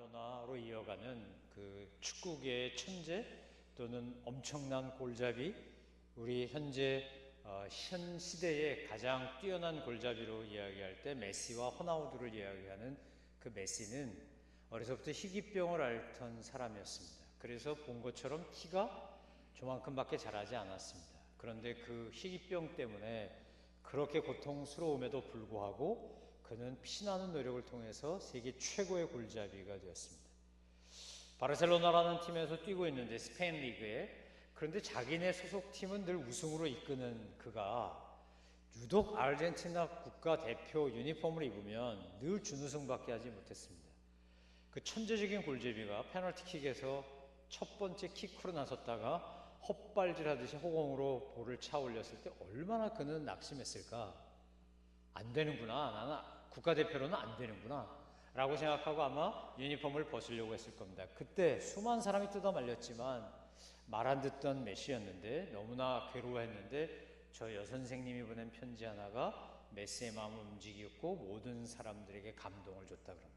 마라도나로 이어가는 그 축구계의 천재 또는 엄청난 골잡이, 우리 현재 현 시대의 가장 뛰어난 골잡이로 이야기할 때 메시와 호나우두를 이야기하는 그 메시는 어려서부터 희귀병을 앓던 사람이었습니다. 그래서 본 것처럼 키가 조만큼밖에 자라지 않았습니다. 그런데 그 희귀병 때문에 그렇게 고통스러움에도 불구하고 그는 피나는 노력을 통해서 세계 최고의 골잡이가 되었습니다. 바르셀로나라는 팀에서 뛰고 있는데 스페인 리그에, 그런데 자기네 소속팀은 늘 우승으로 이끄는 그가 유독 아르헨티나 국가대표 유니폼을 입으면 늘 준우승밖에 하지 못했습니다. 그 천재적인 골잡이가 페널티킥에서 첫 번째 키크로 나섰다가 헛발질하듯이 허공으로 볼을 차 올렸을 때 얼마나 그는 낙심했을까. 안 되는구나, 나는 국가대표로는 안 되는구나 라고 생각하고 아마 유니폼을 벗으려고 했을 겁니다. 그때 수많은 사람이 뜯어 말렸지만 말 안 듣던 메시였는데, 너무나 괴로워했는데 저 여선생님이 보낸 편지 하나가 메시의 마음을 움직였고 모든 사람들에게 감동을 줬다 그럽니다.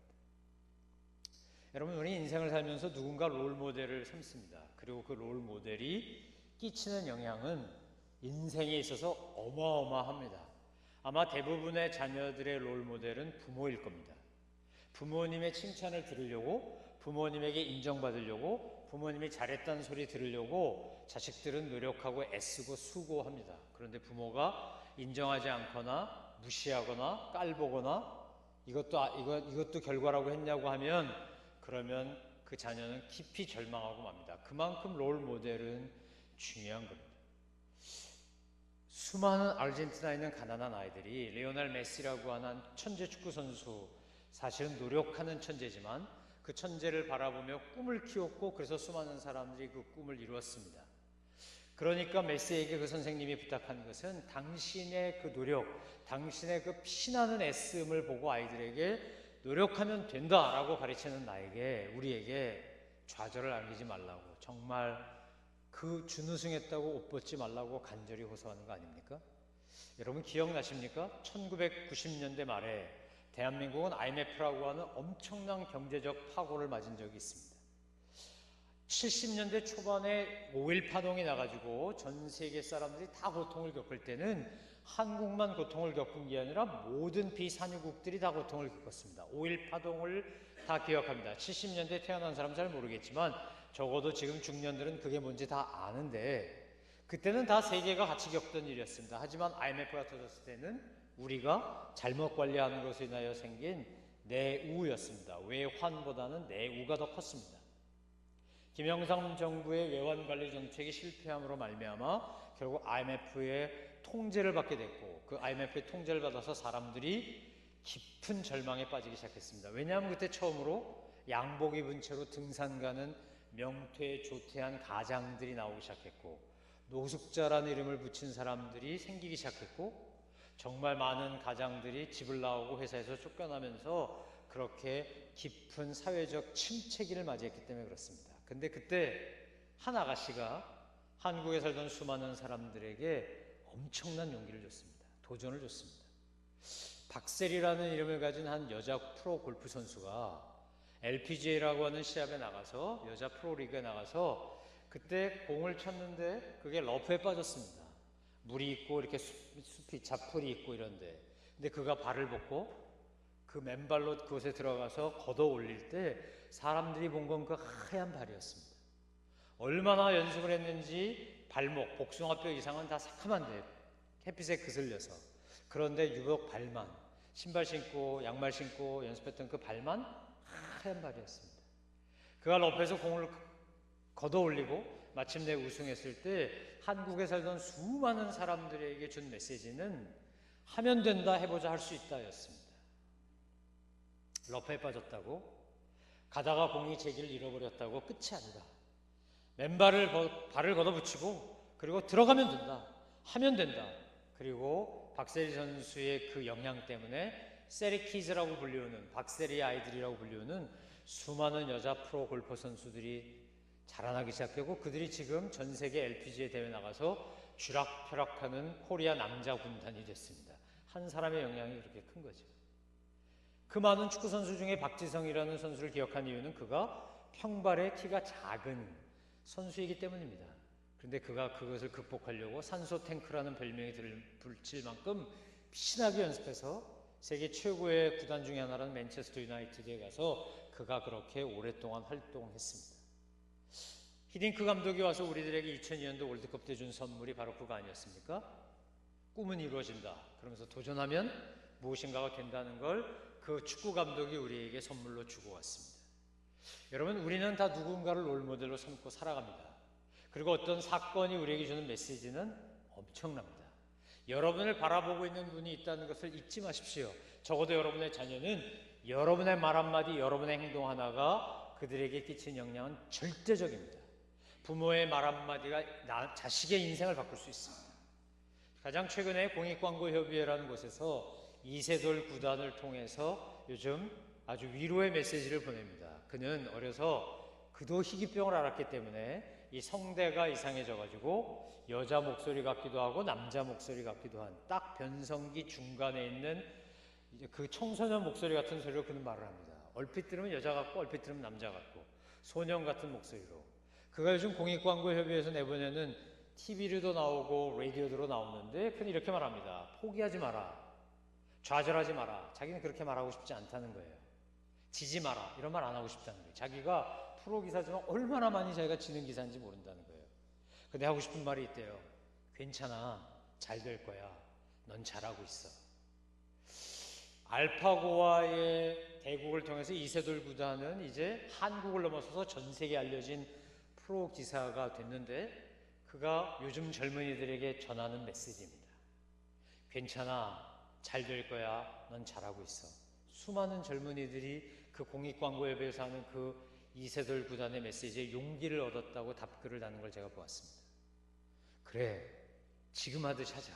여러분, 우리 인생을 살면서 누군가 롤모델을 삼습니다. 그리고 그 롤모델이 끼치는 영향은 인생에 있어서 어마어마합니다. 아마 대부분의 자녀들의 롤모델은 부모일 겁니다. 부모님의 칭찬을 들으려고, 부모님에게 인정받으려고, 부모님이 잘했다는 소리 들으려고 자식들은 노력하고 애쓰고 수고합니다. 그런데 부모가 인정하지 않거나 무시하거나 깔보거나 이것도 결과라고 했냐고 하면, 그러면 그 자녀는 깊이 절망하고 맙니다. 그만큼 롤모델은 중요한 겁니다. 수많은 아르헨티나에 있는 가난한 아이들이 리오넬 메시라고 하는 천재 축구 선수, 사실은 노력하는 천재지만 그 천재를 바라보며 꿈을 키웠고, 그래서 수많은 사람들이 그 꿈을 이루었습니다. 그러니까 메시에게 그 선생님이 부탁한 것은 당신의 그 노력, 당신의 그 피나는 애씀을 보고 아이들에게 노력하면 된다라고 가르치는 나에게, 우리에게 좌절을 안기지 말라고, 정말 그 준우승했다고 옷 벗지 말라고 간절히 호소하는 거 아닙니까? 여러분 기억나십니까? 1990년대 말에 대한민국은 IMF라고 하는 엄청난 경제적 파고를 맞은 적이 있습니다. 70년대 초반에 5.1 파동이 나가지고 전 세계 사람들이 다 고통을 겪을 때는 한국만 고통을 겪은 게 아니라 모든 비산유국들이 다 고통을 겪었습니다. 5.1 파동을 다 기억합니다. 70년대 태어난 사람 잘 모르겠지만 적어도 지금 중년들은 그게 뭔지 다 아는데, 그때는 다 세계가 같이 겪던 일이었습니다. 하지만 IMF가 터졌을 때는 우리가 잘못 관리하는 것으로 인하여 생긴 내우였습니다. 외환보다는 내우가 더 컸습니다. 김영삼 정부의 외환관리 정책이 실패함으로 말미암아 결국 IMF의 통제를 받게 됐고, 그 IMF의 통제를 받아서 사람들이 깊은 절망에 빠지기 시작했습니다. 왜냐하면 그때 처음으로 양복 입은 채로 등산 가는 명퇴조퇴한 가장들이 나오기 시작했고, 노숙자라는 이름을 붙인 사람들이 생기기 시작했고, 정말 많은 가장들이 집을 나오고 회사에서 쫓겨나면서 그렇게 깊은 사회적 침체기를 맞이했기 때문에 그렇습니다. 근데 그때 한 아가씨가 한국에 살던 수많은 사람들에게 엄청난 용기를 줬습니다. 도전을 줬습니다. 박세리라는 이름을 가진 한 여자 프로 골프 선수가 LPGA라고 하는 시합에 나가서, 여자 프로리그에 나가서 그때 공을 쳤는데 그게 러프에 빠졌습니다. 물이 있고 이렇게 숲이 자풀이 있고 이런데, 근데 그가 발을 벗고 그 맨발로 그곳에 들어가서 걷어 올릴 때 사람들이 본 건 그 하얀 발이었습니다. 얼마나 연습을 했는지 발목, 복숭아뼈 이상은 다 새카만데 햇빛에 그슬려서, 그런데 유독 발만, 신발 신고 양말 신고 연습했던 그 발만 하얀 발이었습니다. 그가 러프에서 공을 걷어 올리고 마침내 우승했을 때 한국에 살던 수많은 사람들에게 준 메시지는 하면 된다, 해보자, 할 수 있다 였습니다. 러프에 빠졌다고, 가다가 공이 제기를 잃어버렸다고 끝이 아니다. 발을 걷어붙이고 그리고 들어가면 된다, 하면 된다. 그리고 박세리 선수의 그 역량 때문에 세리키즈라고 불리우는, 박세리 아이들이라고 불리우는 수많은 여자 프로 골퍼 선수들이 자라나기 시작했고, 그들이 지금 전 세계 LPGA 대회 나가서 쥐락펴락하는 코리아 남자 군단이 됐습니다. 한 사람의 영향이 그렇게 큰 거죠. 그 많은 축구 선수 중에 박지성이라는 선수를 기억한 이유는 그가 평발의 키가 작은 선수이기 때문입니다. 그런데 그가 그것을 극복하려고 산소 탱크라는 별명이 붙일 만큼 피신하게 연습해서 세계 최고의 구단 중에 하나라는 맨체스터 유나이티드에 가서 그가 그렇게 오랫동안 활동했습니다. 히딩크 감독이 와서 우리들에게 2002년도 월드컵 때 준 선물이 바로 그거 아니었습니까? 꿈은 이루어진다. 그러면서 도전하면 무엇인가가 된다는 걸 그 축구 감독이 우리에게 선물로 주고 왔습니다. 여러분, 우리는 다 누군가를 롤모델로 삼고 살아갑니다. 그리고 어떤 사건이 우리에게 주는 메시지는 엄청납니다. 여러분을 바라보고 있는 분이 있다는 것을 잊지 마십시오. 적어도 여러분의 자녀는 여러분의 말 한마디, 여러분의 행동 하나가 그들에게 끼친 영향은 절대적입니다. 부모의 말 한마디가 자식의 인생을 바꿀 수 있습니다. 가장 최근에 공익광고협의회라는 곳에서 이세돌 구단을 통해서 요즘 아주 위로의 메시지를 보냅니다. 그는 어려서 그도 희귀병을 앓았기 때문에 이 성대가 이상해져가지고 여자 목소리 같기도 하고 남자 목소리 같기도 한 딱 변성기 중간에 있는 그 청소년 목소리 같은 소리로 그는 말을 합니다. 얼핏 들으면 여자 같고 얼핏 들으면 남자 같고 소년 같은 목소리로. 그가 요즘 공익광고협의회에서 내보내는 TV로도 나오고 라디오도 나오는데 그는 이렇게 말합니다. 포기하지 마라. 좌절하지 마라. 자기는 그렇게 말하고 싶지 않다는 거예요. 지지 마라. 이런 말 안 하고 싶다는 거예요. 자기가 프로 기사지만 얼마나 많이 자기가 지는 기사인지 모른다는 거예요. 근데 하고 싶은 말이 있대요. 괜찮아. 잘 될 거야. 넌 잘하고 있어. 알파고와의 대국을 통해서 이세돌 구단은 이제 한국을 넘어서서 전 세계에 알려진 프로 기사가 됐는데 그가 요즘 젊은이들에게 전하는 메시지입니다. 괜찮아. 잘 될 거야. 넌 잘하고 있어. 수많은 젊은이들이 그 공익광고협회에서 하는 그 이세돌 구단의 메시지에 용기를 얻었다고 답글을 다는 걸 제가 보았습니다. 그래, 지금 하듯이 하자.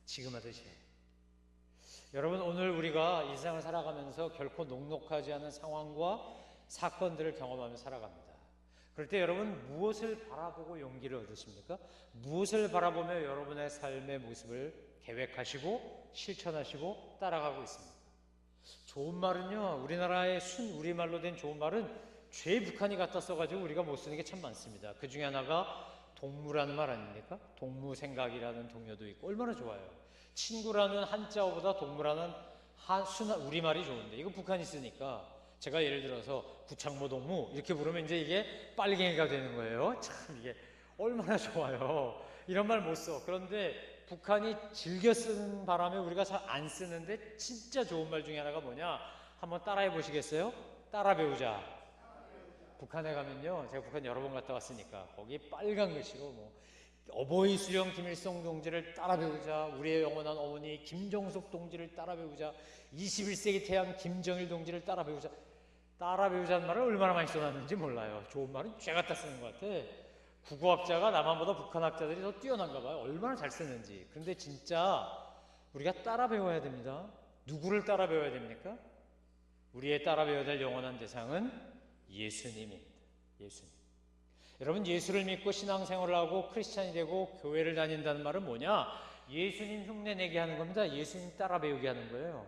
지금 하듯이 해. 여러분, 오늘 우리가 이 세상을 살아가면서 결코 녹록하지 않은 상황과 사건들을 경험하며 살아갑니다. 그럴 때 여러분 무엇을 바라보고 용기를 얻으십니까? 무엇을 바라보며 여러분의 삶의 모습을 계획하시고 실천하시고 따라가고 있습니다. 좋은 말은요, 우리나라의 우리말로 된 좋은 말은 죄 북한이 갖다 써가지고 우리가 못 쓰는 게 참 많습니다. 그 중에 하나가 동무라는 말 아닙니까? 동무생각이라는 동요도 있고 얼마나 좋아요. 친구라는 한자어보다 동무라는 우리말이 좋은데 이거 북한이 쓰니까 제가 예를 들어서 구창모 동무 이렇게 부르면 이제 이게 빨갱이가 되는 거예요. 참 이게 얼마나 좋아요. 이런 말 못 써. 그런데 북한이 즐겨 쓰는 바람에 우리가 잘 안 쓰는데 진짜 좋은 말 중에 하나가 뭐냐? 한번 따라해 보시겠어요? 따라 배우자. 북한에 가면요, 제가 북한 여러 번 갔다 왔으니까 거기 빨간 글씨로 뭐 어버이 수령 김일성 동지를 따라 배우자, 우리의 영원한 어머니 김정숙 동지를 따라 배우자, 21세기 태양 김정일 동지를 따라 배우자. 따라 배우자는 말을 얼마나 많이 써놨는지 몰라요. 좋은 말은 죄 갖다 쓰는 것 같아. 국어학자가 남한보다 북한학자들이 더 뛰어난가 봐요. 얼마나 잘 쓰는지. 그런데 진짜 우리가 따라 배워야 됩니다. 누구를 따라 배워야 됩니까? 우리의 따라 배워야 될 영원한 대상은 예수님입니다. 예수님. 여러분, 예수를 믿고 신앙생활을 하고 크리스찬이 되고 교회를 다닌다는 말은 뭐냐? 예수님 흉내내게 하는 겁니다. 예수님 따라 배우게 하는 거예요.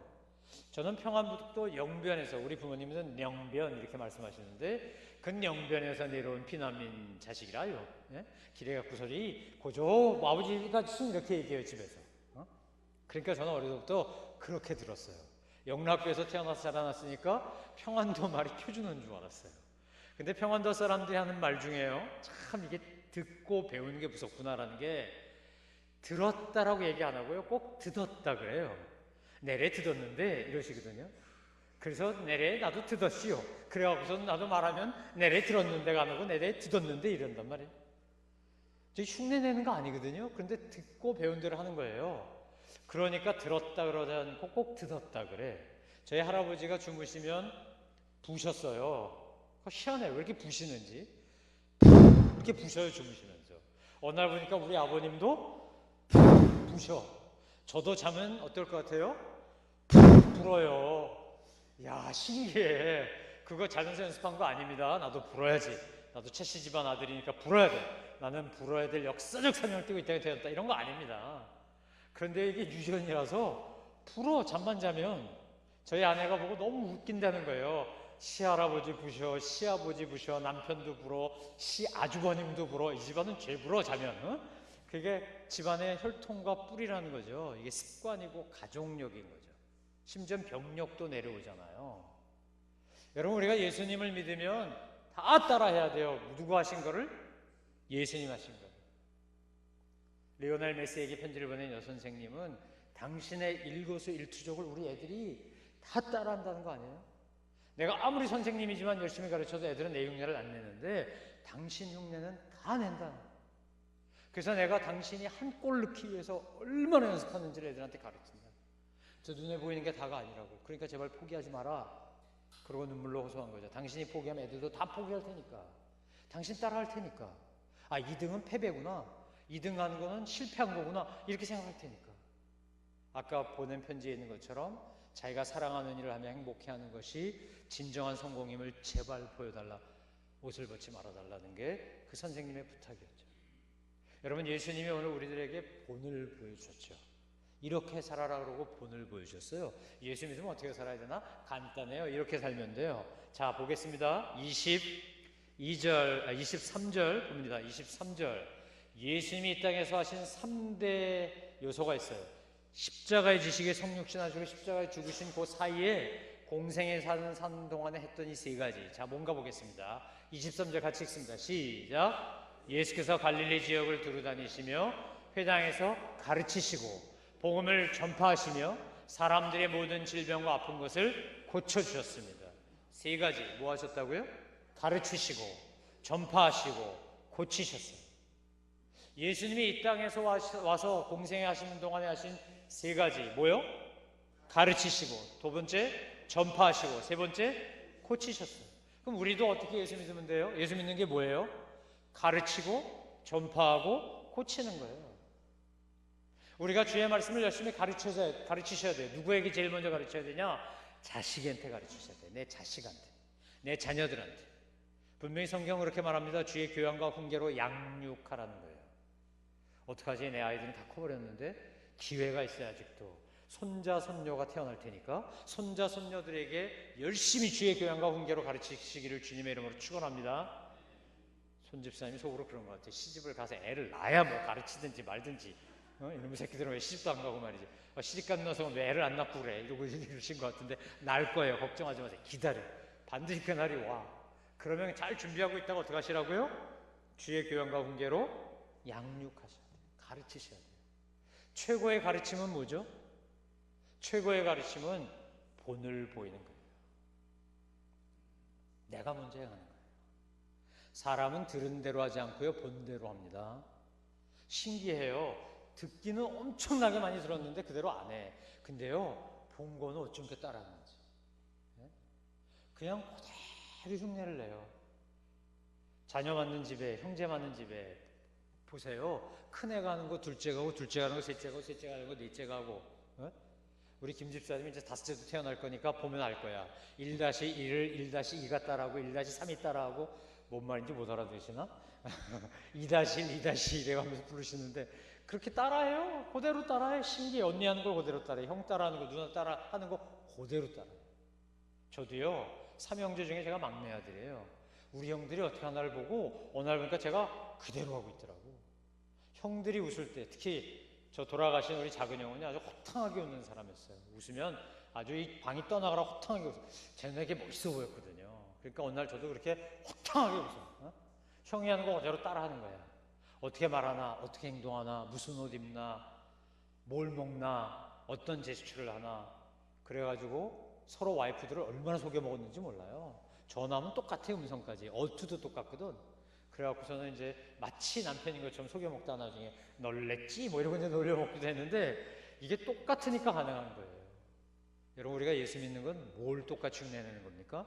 저는 평안북도 영변에서, 우리 부모님은 영변 이렇게 말씀하시는데 근영변에서 내려온 피난민 자식이라요. 예? 길에 갖고 소리 고조 아버지가 이렇게 얘기해요, 집에서. 그러니까 저는 어릴 때부터 그렇게 들었어요. 영락교에서 태어나서 자라났으니까 평안도 말이 표주는 줄 알았어요. 근데 평안도 사람들이 하는 말 중에요, 참 이게 듣고 배우는 게 무섭구나라는 게, 들었다라고 얘기 안 하고요, 꼭 듣었다 그래요. 내래 듣었는데 이러시거든요. 그래서 내래 나도 듣었시오. 그래갖고서 나도 말하면 내래 들었는데가 아니고 내래 듣었는데 이런단 말이에요. 저 흉내내는 거 아니거든요. 그런데 듣고 배운 대로 하는 거예요. 그러니까 들었다 그러지 않고 꼭 듣었다 그래. 저희 할아버지가 주무시면 부셨어요. 희한해. 왜 이렇게 부시는지. 이렇게 부셔요, 주무시면서. 어느 날 보니까 우리 아버님도 부셔. 저도 자면 어떨 것 같아요? 불어요. 야, 신기해. 그거 자면서 연습한 거 아닙니다. 나도 불어야지. 나도 채씨 집안 아들이니까 불어야 돼. 나는 불어야 될 역사적 사명을 띠고 이 땅에 태어났다. 이런 거 아닙니다. 그런데 이게 유전이라서 불어, 잠만 자면. 저희 아내가 보고 너무 웃긴다는 거예요. 시할아버지 부셔, 시아버지 부셔, 남편도 불어, 시아주버님도 불어. 이 집안은 죄 불어 자면. 그게 집안의 혈통과 뿌리라는 거죠. 이게 습관이고 가족력인 거죠. 심지어 병력도 내려오잖아요. 여러분, 우리가 예수님을 믿으면 다 따라해야 돼요. 누구 하신 거를? 예수님 하신 거예요. 리오넬 메시에게 편지를 보낸 여선생님은 당신의 일거수일투족을 우리 애들이 다 따라한다는 거 아니에요? 내가 아무리 선생님이지만 열심히 가르쳐도 애들은 내 흉내를 안 내는데 당신 흉내는 다 낸다. 그래서 내가 당신이 한 골 넣기 위해서 얼마나 연습하는지를 애들한테 가르친다. 저 눈에 보이는 게 다가 아니라고. 그러니까 제발 포기하지 마라. 그러고 눈물로 호소한 거죠. 당신이 포기하면 애들도 다 포기할 테니까. 당신 따라할 테니까. 아, 2등은 패배구나. 2등 하는 거는 실패한 거구나. 이렇게 생각할 테니까. 아까 보낸 편지에 있는 것처럼 자기가 사랑하는 일을 하며 행복해하는 것이 진정한 성공임을 제발 보여달라. 옷을 벗지 말아달라는 게 그 선생님의 부탁이었죠. 여러분, 예수님이 오늘 우리들에게 본을 보여주셨죠. 이렇게 살아라 그러고 본을 보여주셨어요. 예수 믿으면 어떻게 살아야 되나? 간단해요. 이렇게 살면 돼요. 자, 보겠습니다. 23절 봅니다. 23절. 예수님이 이 땅에서 하신 3대 요소가 있어요. 십자가의 지식에 성육신하시고 십자가에 죽으신 그 사이에 공생에 사는 동안에 했던 이 세 가지. 자, 뭔가 보겠습니다. 23절 같이 읽습니다. 시작. 예수께서 갈릴리 지역을 두루 다니시며 회당에서 가르치시고 복음을 전파하시며 사람들의 모든 질병과 아픈 것을 고쳐주셨습니다. 세 가지. 뭐 하셨다고요? 가르치시고 전파하시고 고치셨어요. 예수님이 이 땅에서 와서 공생에 하시는 동안에 하신 세 가지. 뭐요? 가르치시고, 두 번째 전파하시고, 세 번째 고치셨어요. 그럼 우리도 어떻게 예수 믿으면 돼요? 예수 믿는 게 뭐예요? 가르치고 전파하고 고치는 거예요. 우리가 주의 말씀을 열심히 가르치셔야 돼요. 누구에게 제일 먼저 가르쳐야 되냐? 자식한테 가르치셔야 돼요. 내 자식한테, 내 자녀들한테. 분명히 성경은 그렇게 말합니다. 주의 교양과 훈계로 양육하라는 거예요. 어떡하지? 내 아이들은 다 커버렸는데 기회가 있어요. 아직도 손자 손녀가 태어날 테니까 손자 손녀들에게 열심히 주의 교양과 훈계로 가르치시기를 주님의 이름으로 축원합니다. 손집사님이 속으로 그런 것 같아요. 시집을 가서 애를 낳아야 뭐 가르치든지 말든지. 이놈의 새끼들은 왜 시집도 안 가고 말이지. 시집간 녀석은 왜 애를 안 낳고 그래. 이러고 이러신 것 같은데 낳을 거예요. 걱정하지 마세요. 기다려. 반드시 그날이 와. 그러면 잘 준비하고 있다가 어떻게 하시라고요? 주의 교양과 훈계로 양육하셔야 돼요. 가르치셔야 돼요. 최고의 가르침은 뭐죠? 최고의 가르침은 본을 보이는 거예요. 내가 먼저 행하는 거예요. 사람은 들은 대로 하지 않고요, 본 대로 합니다. 신기해요. 듣기는 엄청나게 많이 들었는데 그대로 안 해. 근데요, 본 거는 어쩜 이렇게 따라하는지. 그냥 그대로 흉내를 내요. 자녀 맞는 집에, 형제 맞는 집에 보세요. 큰애가 하는 거 둘째가 하고, 둘째가 하는 거 셋째가 하고, 셋째가 하는 거 넷째가 하고. 우리 김 집사님이 이제 다섯째도 태어날 거니까 보면 알 거야. 1-1을 1-2가 따라하고 1-3이 따라하고 뭔 말인지 못 알아들으시나? 2-1, 2-1 이래가면서 부르시는데 그렇게 따라해요. 그대로 따라해. 신기해. 언니 하는 걸 그대로 따라해. 형 따라하는 거, 누나 따라하는 거 그대로 따라해. 저도요, 3형제 중에 제가 막내 아들이에요. 우리 형들이 어떻게 하나를 보고 어느 날 보니까 제가 그대로 하고 있더라고. 형들이 웃을 때, 특히 저 돌아가신 우리 작은 형은요, 아주 호탕하게 웃는 사람이었어요. 웃으면 아주 이 방이 떠나가라 호탕하게 웃어요. 쟤네에게 멋있어 보였거든요. 그러니까 어느 날 저도 그렇게 호탕하게 웃어요. 형이 하는 거 그대로 따라하는 거야. 어떻게 말하나, 어떻게 행동하나, 무슨 옷 입나, 뭘 먹나, 어떤 제스처를 하나. 그래가지고 서로 와이프들을 얼마나 속여 먹었는지 몰라요. 전화하면 똑같아요. 음성까지. 어투도 똑같거든. 그래갖고서는 이제 마치 남편인 것처럼 속여먹다 나중에 놀랬지? 뭐 이러고 이제 놀려먹기도 했는데 이게 똑같으니까 가능한 거예요. 여러분, 우리가 예수 믿는 건 뭘 똑같이 흉내내는 겁니까?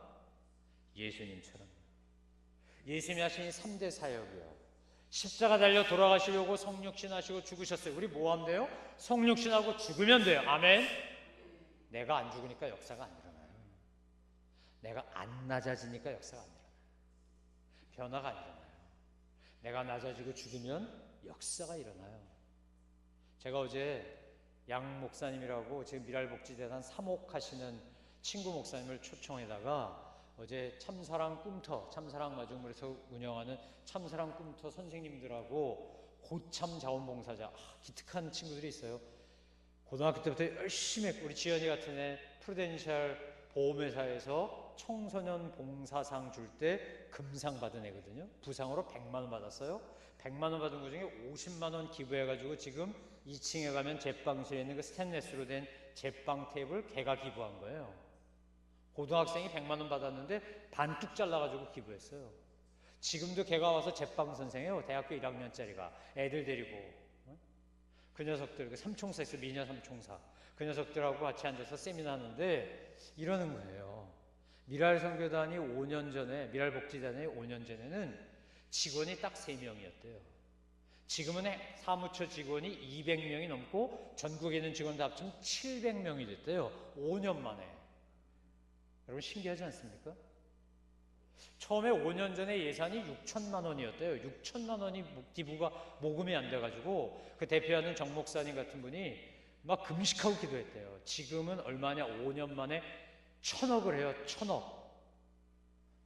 예수님처럼. 예수님이 하신 3대 사역이요. 십자가 달려 돌아가시려고 성육신하시고 죽으셨어요. 우리 뭐 하면 돼요? 성육신하고 죽으면 돼요. 아멘. 내가 안 죽으니까 역사가 안 일어나요. 내가 안 낮아지니까 역사가 안 일어나요. 변화가 안 일어나요. 내가 낮아지고 죽으면 역사가 일어나요. 제가 어제 양 목사님이라고 지금 미랄복지재단 사목하시는 친구 목사님을 초청해다가 어제 참사랑 꿈터, 참사랑 마중물에서 운영하는 참사랑 꿈터 선생님들하고 고참 자원봉사자, 기특한 친구들이 있어요. 고등학교 때부터 열심히 했고, 우리 지연이 같은 애 프루덴셜 보험회사에서 청소년 봉사상 줄 때 금상 받은 애거든요. 부상으로 100만 원 받았어요. 100만 원 받은 것 중에 50만 원 기부해가지고 지금 2층에 가면 제빵실에 있는 그 스테인레스로 된 제빵 탭을 걔가 기부한 거예요. 고등학생이 100만 원 받았는데 반뚝 잘라가지고 기부했어요. 지금도 걔가 와서 제빵 선생이에요. 대학교 1학년짜리가 애들 데리고. 그 녀석들, 그 삼총사 있어, 미녀 삼총사. 그 녀석들하고 같이 앉아서 세미나 하는데 이러는 거예요. 미랄선교단이 5년 전에, 미랄복지단이 5년 전에는 직원이 딱 3명이었대요. 지금은 사무처 직원이 200명이 넘고 전국에 있는 직원들 합치면 700명이 됐대요. 5년 만에. 여러분 신기하지 않습니까? 처음에 5년 전에 예산이 6천만 원이었대요. 6천만 원이 기부가 모금이 안 돼가지고 그 대표하는 정 목사님 같은 분이 막 금식하고 기도했대요. 지금은 얼마냐? 5년 만에 1,000억을 해요. 1,000억.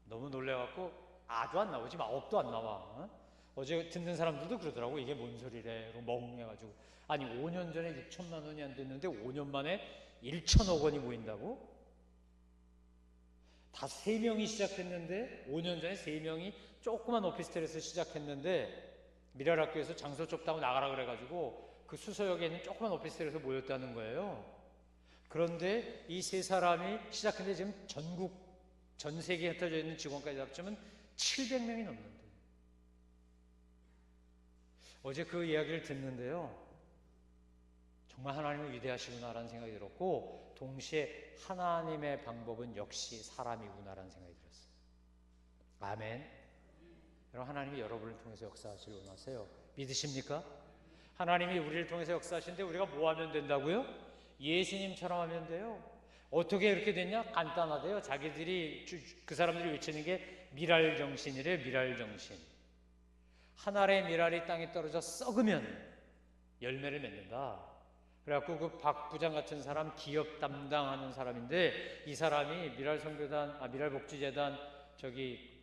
너무 놀래갖고 아도 안 나오지, 억도 안 나와. 어제 듣는 사람들도 그러더라고. 이게 뭔 소리래. 멍해가지고. 아니 5년 전에 6천만 원이 안 됐는데 5년 만에 1,000억 원이 모인다고? 다 3명이 시작했는데 5년 전에 3명이 조그만 오피스텔에서 시작했는데 미랄학교에서 장소 좁다고 나가라 그래가지고 그 수서역에 있는 조그만 오피스텔에서 모였다는 거예요. 그런데 이 3사람이 시작했는데 지금 전국 전 세계에 흩어져 있는 직원까지 합치면 700명이 넘는데, 어제 그 이야기를 듣는데요, 정말 하나님은 위대하시구나라는 생각이 들었고, 동시에 하나님의 방법은 역시 사람이구나라는 생각이 들었어요. 아멘. 여러분, 하나님이 여러분을 통해서 역사하시길 원하세요. 믿으십니까? 하나님이 우리를 통해서 역사하시는데 우리가 뭐 하면 된다고요? 예수님처럼 하면 돼요. 어떻게 이렇게 됐냐? 간단하대요. 자기들이, 그 사람들이 외치는 게 미랄정신이래요. 미랄정신. 한 알의 미랄이 땅에 떨어져 썩으면 열매를 맺는다. 그래갖고 그 박 부장 같은 사람, 기업 담당하는 사람인데, 이 사람이 미랄복지재단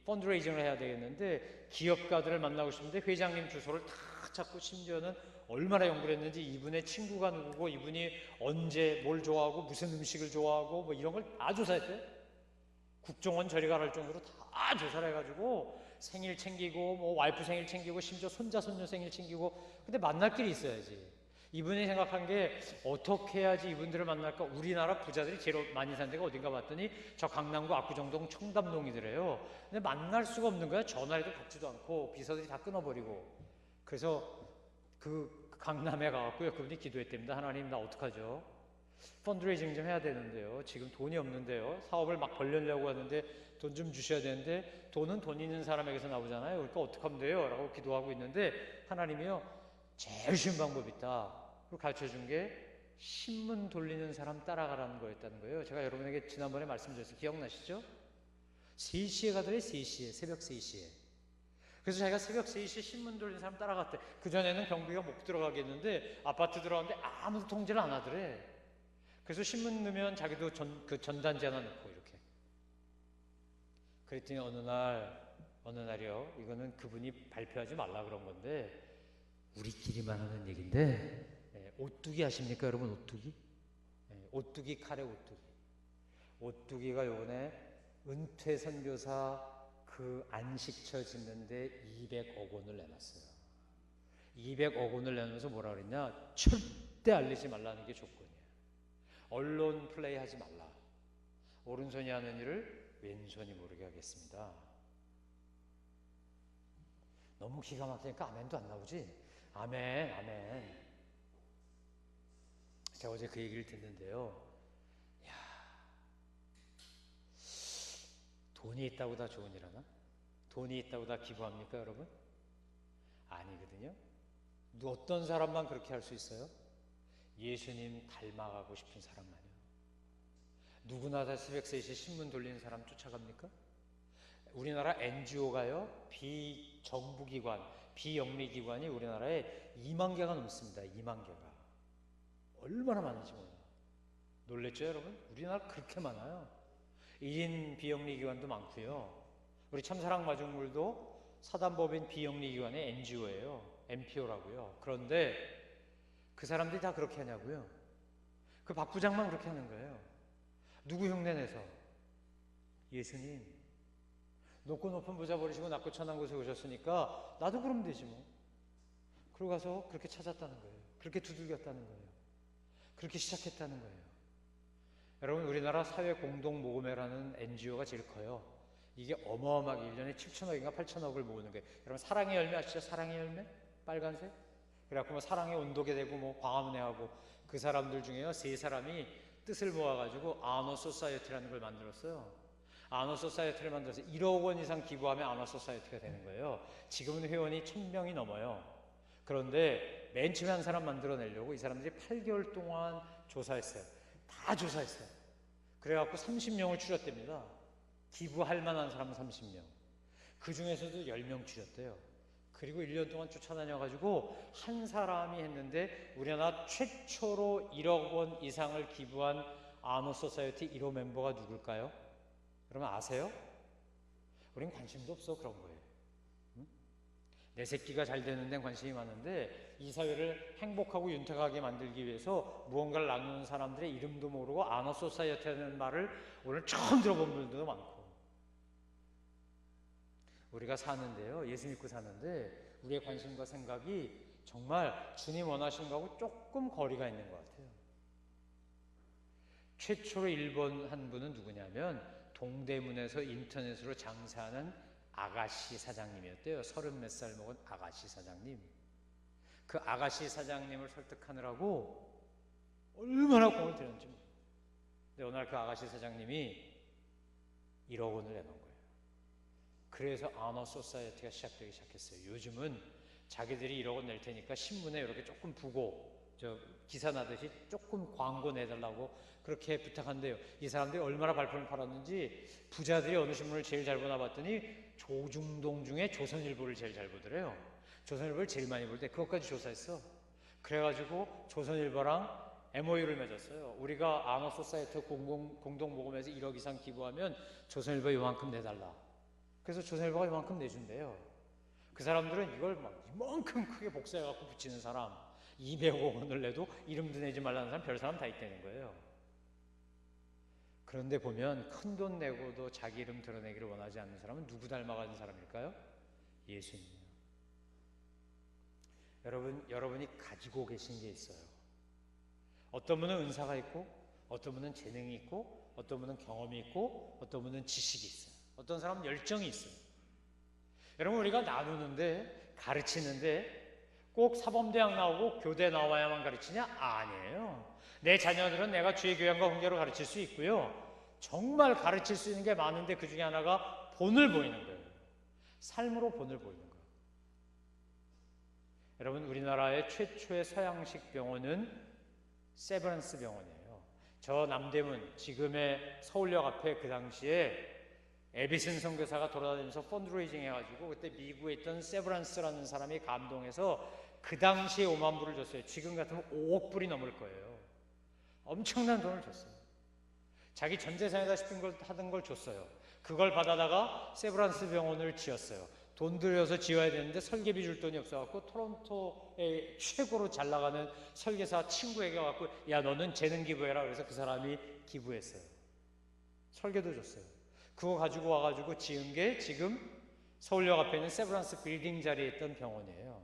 펀드레이징을 해야 되겠는데 기업가들을 만나고 싶은데 회장님 주소를 다 찾고, 심지어는 얼마나 연구를 했는지, 이분의 친구가 누구고, 이분이 언제 뭘 좋아하고 무슨 음식을 좋아하고 뭐 이런 걸 다 조사했대요. 국정원 저리 가랄 정도로 다 조사를 해가지고 생일 챙기고 뭐 와이프 생일 챙기고 심지어 손자 손녀 생일 챙기고. 근데 만날 길이 있어야지. 이분이 생각한 게 어떻게 해야지 이분들을 만날까? 우리나라 부자들이 제일 많이 사는 데가 어딘가 봤더니 저 강남구 압구정동 청담동이더래요. 근데 만날 수가 없는 거야. 전화해도 받지도 않고 비서들이 다 끊어버리고. 그래서 그 강남에 가갖고요, 그분이 기도했답니다. 하나님, 나 어떡하죠? 펀드레이징 좀 해야 되는데요, 지금 돈이 없는데요, 사업을 막 벌려려고 하는데 돈 좀 주셔야 되는데, 돈은 돈 있는 사람에게서 나오잖아요. 그러니까 어떡하면 돼요? 라고 기도하고 있는데 하나님이요, 제일 쉬운 방법이 있다. 그리고 가르쳐준 게 신문 돌리는 사람 따라가라는 거였다는 거예요. 제가 여러분에게 지난번에 말씀드렸어요. 기억나시죠? 3시에 가더래. 3시에, 새벽 3시에. 그래서 자기가 새벽 3시에 신문 돌리는 사람 따라갔대. 그전에는 경비가 못 들어가겠는데 아파트 들어가는데 아무도 통제를 안 하더래. 그래서 신문 넣으면 자기도 전단지 하나 넣고 이렇게. 그랬더니 어느 날이요, 이거는 그분이 발표하지 말라 그런 건데 우리끼리만 하는 얘기인데, 오뚜기 아십니까 여러분? 오뚜기? 오뚜기, 카레 오뚜기. 오뚜기가 요번에 은퇴 선교사 그 안식처 짓는데 200억 원을 내놨어요. 200억 원을 내면서 뭐라 그랬냐? 절대 알리지 말라는 게 조건이에요. 언론 플레이 하지 말라. 오른손이 하는 일을 왼손이 모르게 하겠습니다. 너무 기가 막히니까 아멘도 안 나오지? 아멘, 아멘. 제가 어제 그 얘기를 듣는데요, 야, 돈이 있다고 다 좋은 일 하나? 돈이 있다고 다 기부합니까 여러분? 아니거든요. 어떤 사람만 그렇게 할 수 있어요? 예수님 닮아가고 싶은 사람만요. 누구나 다 새벽 3시 신문 돌리는 사람 쫓아갑니까? 우리나라 NGO가요, 비정부기관, 비영리기관이 우리나라에 2만 개가 넘습니다. 2만 개가. 얼마나 많은지 몰라. 놀랬죠, 여러분? 우리나라 그렇게 많아요. 1인 비영리 기관도 많고요. 우리 참사랑마중물도 사단법인 비영리 기관의 NGO예요. NPO라고요. 그런데 그 사람들이 다 그렇게 하냐고요? 그 박 부장만 그렇게 하는 거예요. 누구 흉내내서? 예수님. 높고 높은 부자 버리시고 낮고 천한 곳에 오셨으니까 나도 그러면 되지 뭐. 그러고 가서 그렇게 찾았다는 거예요. 그렇게 두들겼다는 거예요. 그렇게 시작했다는 거예요. 여러분, 우리나라 사회공동모금회라는 NGO가 제일 커요. 이게 어마어마하게 1년에 7천억인가 8천억을 모으는 거예요. 여러분, 사랑의 열매 아시죠? 사랑의 열매? 빨간색? 그래갖고 뭐 사랑의 온도계 되고 뭐 광화문회하고 그 사람들 중에요, 3사람이 뜻을 모아가지고 아너 소사이어티라는 걸 만들었어요. 아너 소사이어티를 만들어서 1억 원 이상 기부하면 아너 소사이어티가 되는 거예요. 지금은 회원이 1000명이 넘어요. 그런데 맨 처음에 한 사람 만들어내려고 이 사람들이 8개월 동안 조사했어요. 다 조사했어요. 그래갖고 30명을 추렸답니다. 기부할 만한 사람은 30명. 그 중에서도 10명 추렸대요. 그리고 1년 동안 쫓아다녀가지고 한 사람이 했는데 우리나라 최초로 1억 원 이상을 기부한 아너 소사이어티 1호 멤버가 누굴까요? 그러면 아세요? 우린 관심도 없어 그런 거예요. 응? 내 새끼가 잘 되는 데는 관심이 많은데 이 사회를 행복하고 윤택하게 만들기 위해서 무언가를 나누는 사람들의 이름도 모르고 아너 소사이어티라는 말을 오늘 처음 들어본 분들도 많고, 우리가 사는데요, 예수 믿고 사는데 우리의 관심과 생각이 정말 주님 원하시는 거하고 조금 거리가 있는 것 같아요. 최초로 1번 한 분은 누구냐면 동대문에서 인터넷으로 장사하는 아가씨 사장님이었대요. 30몇 살 먹은 아가씨 사장님. 그 아가씨 사장님을 설득하느라고 얼마나 공을 들였는지. 근데 어느 날 그 아가씨 사장님이 1억 원을 내놓은 거예요. 그래서 아너 소사이어티가 시작되기 시작했어요. 요즘은 자기들이 1억 원 낼 테니까 신문에 이렇게 조금 부고 기사 나듯이 조금 광고 내달라고 그렇게 부탁한대요. 이 사람들이 얼마나 발품을 팔았는지 부자들이 어느 신문을 제일 잘 보나 봤더니 조중동 중에 조선일보를 제일 잘 보더래요. 조선일보를 제일 많이 볼 때 그것까지 조사했어. 그래가지고 조선일보랑 MOU를 맺었어요. 우리가 아너 소사이어티 공동모금에서 1억 이상 기부하면 조선일보 요만큼 내달라. 그래서 조선일보가 이만큼 내준대요. 그 사람들은 이걸 막 이만큼 크게 복사해갖고 붙이는 사람, 200억 원을 내도 이름도 내지 말라는 사람, 별 사람 다 있다는 거예요. 그런데 보면 큰 돈 내고도 자기 이름 드러내기를 원하지 않는 사람은 누구 닮아가는 사람일까요? 예수님이요. 여러분이 가지고 계신 게 있어요. 어떤 분은 은사가 있고, 어떤 분은 재능이 있고, 어떤 분은 경험이 있고, 어떤 분은 지식이 있어요. 어떤 사람은 열정이 있어요. 여러분, 우리가 나누는데, 가르치는데 꼭 사범대학 나오고 교대 나와야만 가르치냐? 아니에요. 내 자녀들은 내가 주의 교양과 훈계로 가르칠 수 있고요. 정말 가르칠 수 있는 게 많은데 그 중에 하나가 본을 보이는 거예요. 삶으로 본을 보이는 거예요. 여러분, 우리나라의 최초의 서양식 병원은 세브란스 병원이에요. 저 남대문, 지금의 서울역 앞에 그 당시에 에비슨 선교사가 돌아다니면서 펀드레이징 해가지고 그때 미국에 있던 세브란스라는 사람이 감동해서 그 당시에 5만 불을 줬어요. 지금 같으면 5억 불이 넘을 거예요. 엄청난 돈을 줬어요. 자기 전 재산에다 하던 걸 줬어요. 그걸 받아다가 세브란스 병원을 지었어요. 돈 들여서 지어야 되는데 설계비 줄 돈이 없어갖고 토론토의 최고로 잘 나가는 설계사 친구에게 와갖고 야, 너는 재능 기부해라. 그래서 그 사람이 기부했어요. 설계도 줬어요. 그거 가지고 와가지고 지은 게 지금 서울역 앞에 있는 세브란스 빌딩 자리에 있던 병원이에요.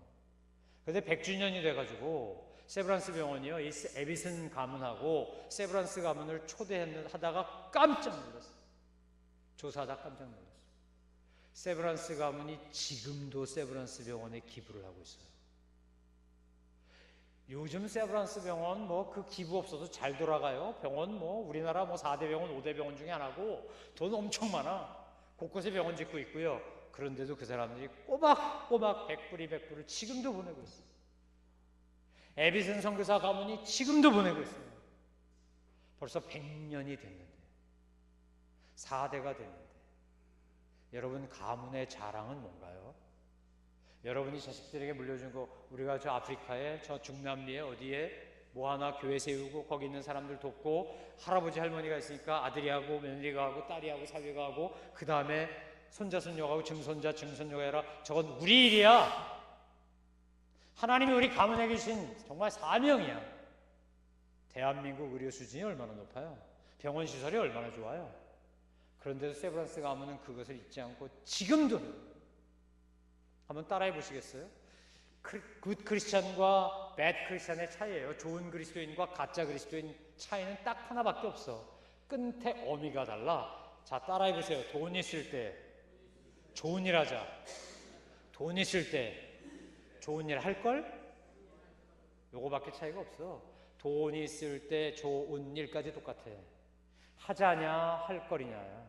그런데 100주년이 돼가지고 세브란스 병원이요, 이 에비슨 가문하고 세브란스 가문을 초대하다가 깜짝 놀랐어요. 조사하다 깜짝 놀랐어요. 세브란스 가문이 지금도 세브란스 병원에 기부를 하고 있어요. 요즘 세브란스 병원 그 기부 없어도 잘 돌아가요. 병원 우리나라 4대 병원, 5대 병원 중에 하나고 돈 엄청 많아. 곳곳에 병원 짓고 있고요. 그런데도 그 사람들이 꼬박꼬박 100불, 200불을 지금도 보내고 있어요. 에비슨 선교사 가문이 지금도 보내고 있어요. 벌써 100년이 됐는데, 4대가 됐는데, 여러분, 가문의 자랑은 뭔가요? 여러분이 자식들에게 물려준 거, 우리가 저 아프리카에, 저 중남미에 어디에 뭐 하나 교회 세우고 거기 있는 사람들 돕고, 할아버지 할머니가 있으니까 아들이 하고 며느리가 하고 딸이 하고 사위가 하고, 그 다음에 손자 손녀가 하고 증손자 증손녀가 해라. 저건 우리 일이야. 하나님이 우리 가문에 계신 정말 사명이야. 대한민국 의료 수준이 얼마나 높아요. 병원 시설이 얼마나 좋아요. 그런데도 세브란스 가문은 그것을 잊지 않고 지금도 한번 따라해 보시겠어요? 굿 크리스찬과 배드 크리스찬의 차이예요. 좋은 그리스도인과 가짜 그리스도인 차이는 딱 하나밖에 없어. 끝에 어미가 달라. 자, 따라해 보세요. 돈 있을 때 좋은 일 하자. 돈 있을 때 좋은 일 할걸? 요거밖에 차이가 없어. 돈 있을 때 좋은 일까지 똑같아. 하자냐 할 거리냐야.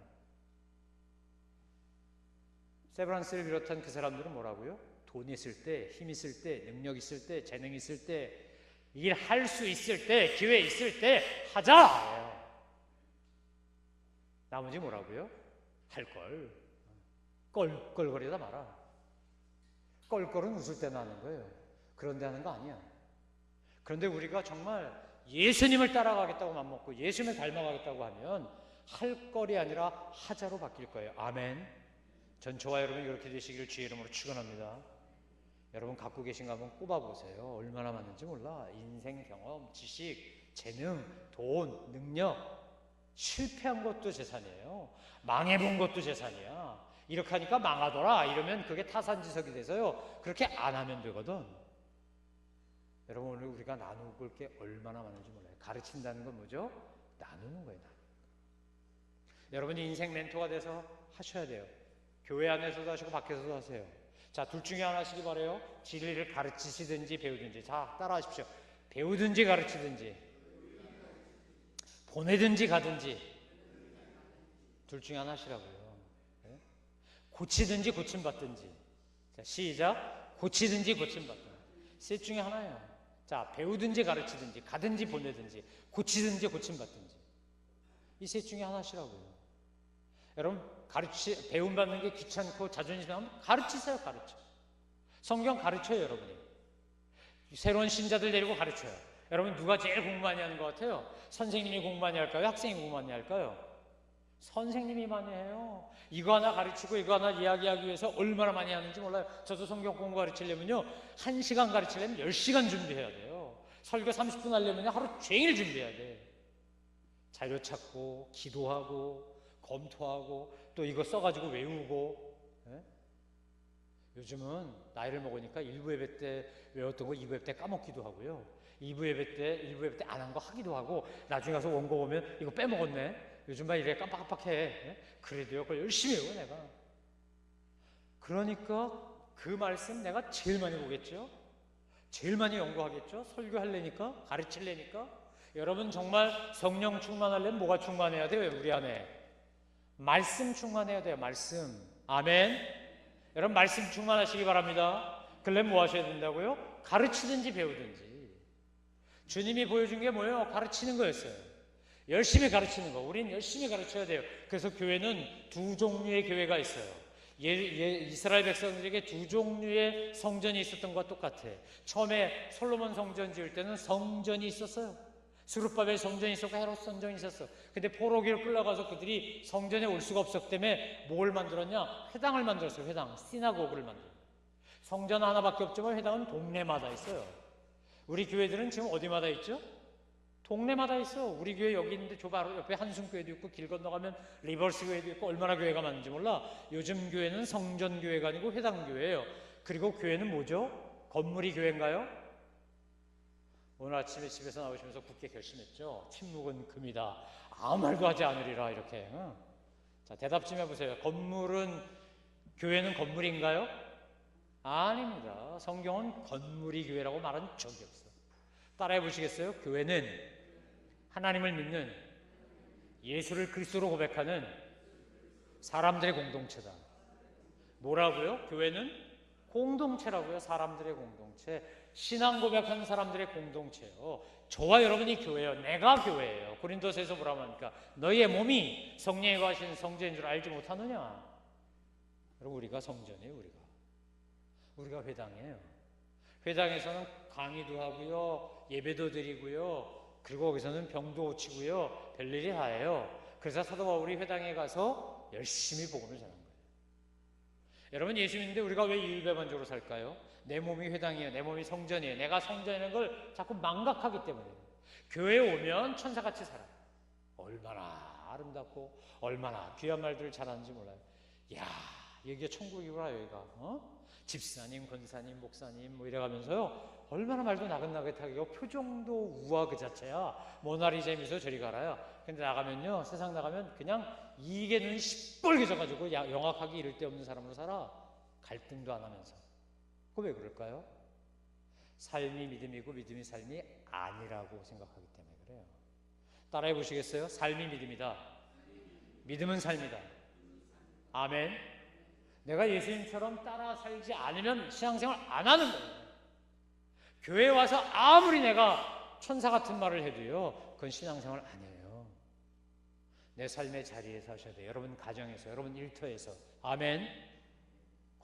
세브란스를 비롯한 그 사람들은 뭐라고요? 돈 있을 때, 힘 있을 때, 능력 있을 때, 재능 있을 때, 일할 수 있을 때, 기회 있을 때 하자. 나머지 뭐라고요? 할 걸. 껄껄거리다 마라. 껄껄은 웃을 때나 하는 거예요. 그런데 하는 거 아니야. 그런데 우리가 정말 예수님을 따라가겠다고 맘먹고 예수님을 닮아가겠다고 하면 할 거리 아니라 하자로 바뀔 거예요. 아멘. 전 저와 여러분이 그렇게 되시기를 주의 이름으로 축원합니다. 여러분 갖고 계신 거 한번 꼽아보세요. 얼마나 많은지 몰라. 인생 경험, 지식, 재능, 돈, 능력. 실패한 것도 재산이에요. 망해본 것도 재산이야. 이렇게 하니까 망하더라 이러면 그게 타산지석이 돼서요, 그렇게 안 하면 되거든. 여러분, 오늘 우리가 나눌 게 얼마나 많은지 몰라요. 가르친다는 건 뭐죠? 나누는 거예요. 여러분이 인생 멘토가 돼서 하셔야 돼요. 교회 안에서도 하시고 밖에서도 하세요. 자, 둘 중에 하나 하시기 바래요. 진리를 가르치시든지 배우든지. 자, 따라 하십시오. 배우든지 가르치든지 보내든지 가든지 둘 중에 하나 하시라고요. 네? 고치든지 고침받든지. 자, 시작. 고치든지 고침받든지. 셋 중에 하나예요. 자, 배우든지 가르치든지 가든지 보내든지 고치든지 고침받든지. 이 셋 중에 하나 하시라고요. 여러분, 배움받는 게 귀찮고 자존심 상하면 가르치세요. 가르쳐. 성경 가르쳐요. 여러분이. 새로운 신자들 데리고 가르쳐요. 여러분, 누가 제일 공부 많이 하는 것 같아요? 선생님이 공부 많이 할까요? 학생이 공부 많이 할까요? 선생님이 많이 해요. 이거 하나 가르치고 이거 하나 이야기하기 위해서 얼마나 많이 하는지 몰라요. 저도 성경 공부 가르치려면요, 1시간 가르치려면 10시간 준비해야 돼요. 설교 30분 하려면 하루 종일 준비해야 돼. 자료 찾고 기도하고 검토하고 또 이거 써가지고 외우고. 네? 요즘은 나이를 먹으니까 1부 예배 때 외웠던 거 2부 예배 때 까먹기도 하고요. 1부 예배 때 안 한 거 하기도 하고, 나중에 가서 원고 보면 이거 빼먹었네. 요즘 막 이래 깜빡깜빡해. 네? 그래도요, 그걸 열심히 외워 내가. 그러니까 그 말씀 내가 제일 많이 보겠죠. 제일 많이 연구하겠죠. 설교하려니까, 가르치려니까. 여러분, 정말 성령 충만하려면 뭐가 충만해야 돼요? 우리 안에 말씀 충만해야 돼요. 말씀. 아멘. 여러분, 말씀 충만하시기 바랍니다. 그러려면 뭐 하셔야 된다고요? 가르치든지 배우든지. 주님이 보여준 게 뭐예요? 가르치는 거였어요. 열심히 가르치는 거. 우린 열심히 가르쳐야 돼요. 그래서 교회는 두 종류의 교회가 있어요. 이스라엘 백성들에게 두 종류의 성전이 있었던 것과 똑같아. 처음에 솔로몬 성전 지을 때는 성전이 있었어요. 스룹바벨 성전이 있었고 헤롯 성전이 있었어. 근데 포로기를 끌려가서 그들이 성전에 올 수가 없었기 때문에 뭘 만들었냐? 회당을 만들었어요. 회당, 시나고그를 만들었어요. 성전 하나밖에 없지만 회당은 동네마다 있어요. 우리 교회들은 지금 어디마다 있죠? 동네마다 있어. 우리 교회 여기 있는데 저 바로 옆에 한숨교회도 있고 길 건너가면 리버스 교회도 있고 얼마나 교회가 많은지 몰라. 요즘 교회는 성전 교회가 아니고 회당 교회예요. 그리고 교회는 뭐죠? 건물이 교회인가요? 오늘 아침에 집에서 나오시면서 굳게 결심했죠. 침묵은 금이다. 아무 말도 하지 않으리라. 이렇게. 자, 대답 좀 해보세요. 교회는 건물인가요? 아닙니다. 성경은 건물이 교회라고 말한 적이 없어. 따라해 보시겠어요? 교회는 하나님을 믿는, 예수를 그리스도로 고백하는 사람들의 공동체다. 뭐라고요? 교회는 공동체라고요. 사람들의 공동체. 신앙 고백하는 사람들의 공동체요. 저와 여러분이 교회예요. 내가 교회예요. 고린도서에서 뭐라고 합니까? 너희의 몸이 성령이 거하시는 성전인 줄 알지 못하느냐? 여러분, 우리가 성전이에요. 우리가 회당이에요. 회당에서는 강의도 하고요, 예배도 드리고요, 그리고 거기서는 병도 고치고요, 별일이 다예요. 그래서 사도 바울이 회당에 가서 열심히 복음을 전한 거예요. 여러분, 예수 믿는데 우리가 왜 일배반적으로 살까요? 내 몸이 회당이에요, 내 몸이 성전이에요, 내가 성전이라는 걸 자꾸 망각하기 때문에. 교회에 오면 천사같이 살아요. 얼마나 아름답고 얼마나 귀한 말들을 잘하는지 몰라요. 야, 여기가 천국이구나. 여기가 집사님, 권사님, 목사님 뭐 이래가면서요, 얼마나 말도 나긋나긋하게, 표정도 우아 그 자체야. 모나리자 미소 저리 가라요. 근데 나가면요, 세상 나가면 그냥 이게 눈이 시뻘게 져가지고 영악하게 이를 데 없는 사람으로 살아. 갈등도 안 하면서. 그거 왜 그럴까요? 삶이 믿음이고 믿음이 삶이 아니라고 생각하기 때문에 그래요. 따라해 보시겠어요? 삶이 믿음이다, 믿음은 삶이다. 아멘. 내가 예수님처럼 따라 살지 않으면 신앙생활 안 하는 거예요. 교회에 와서 아무리 내가 천사 같은 말을 해도요, 그건 신앙생활 아니에요. 내 삶의 자리에서 하셔야 돼요. 여러분 가정에서, 여러분 일터에서. 아멘.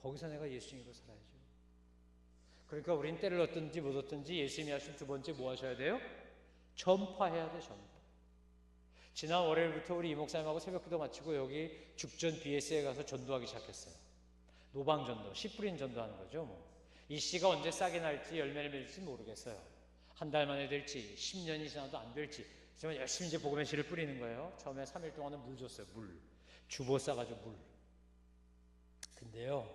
거기서 내가 예수님으로 살아야죠. 그러니까 우린 때를 얻든지 못 얻든지 예수님이 하신 두 번째 뭐 하셔야 돼요? 전파해야 돼. 전파. 지난 월요일부터 우리 이목사님하고 새벽기도 마치고 여기 죽전 BS에 가서 전도하기 시작했어요. 노방전도, 씨 뿌린 전도하는 거죠. 이 씨가 언제 싹이 날지 열매를 맺을지 모르겠어요. 한 달 만에 될지 10년이 지나도 안 될지. 하지만 열심히 이제 복음의 씨를 뿌리는 거예요. 처음에 3일 동안은 물 줬어요. 물. 주보 싸가지고 물. 근데요,